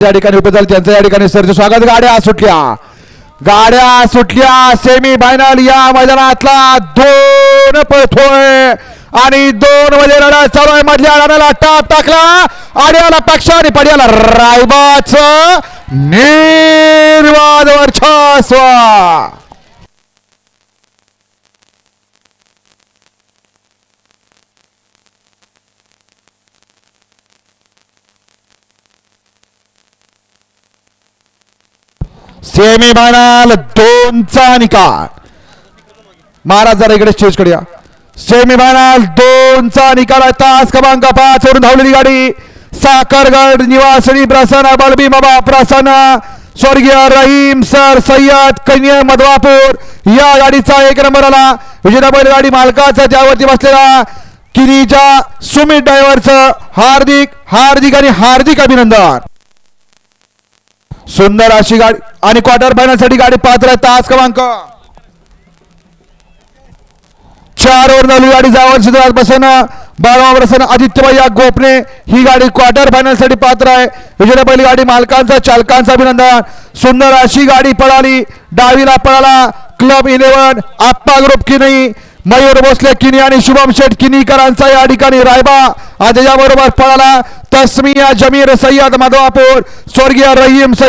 या ठिकाणी उपस्थित झाले त्यांचं या ठिकाणी सरचे स्वागत. गाड्या सुटल्या सेमी फायनल या मैदानातला दोन पळतोय आणि दोन मध्ये लढा चालू आहे. मधल्या लढाला टाप टाकला आड्याला पक्ष आणि पड्याला रायबाच निर्वाद वर्चस्व. सेमी फायनल दोनचा निकाल. महाराज जरा इकडे स्टेज कडे या. सेमी फायनल दोनचा निकाल आहे. तास क्रमांक 5 वरून धावलेली गाडी साखरगड निवासणी प्रसन्न बलबी बाबा प्रसन्न स्वर्गीय रहीम सर सय्यद कन्या मधवापूर या गाडीचा 1 नंबर आला. विजेता बैलगाडी मालकाचा त्यावरती बसलेला किनीच्या सुमित ड्रायव्हरचं हार्दिक आणि हार्दिक अभिनंदन. सुंदर अशी गाडी आणि क्वार्टर फायनल साठी गाडी पात्र आहे. तास क्रमांक 4 वर झाली गाडी जावर सिद्धराज बसन 12 प्रसन्न आदित्यभाई गोपने ही गाडी क्वार्टर फायनल साठी पात्र आहे. विजेता पहिली गाडी मालकांचा चालकांचं अभिनंदन. सुंदर अशी गाडी पळाली. डावीला पळाला क्लब 11 आप्पा ग्रुप किनी मयूर भोसले किनी आणि शुभम शेठ किनीकरांचा या ठिकाणी रायबा आज याबरोबर पळाला तस्मिया जमीर सय्यद मधवापूर स्वर्गीय रहीम सय्यद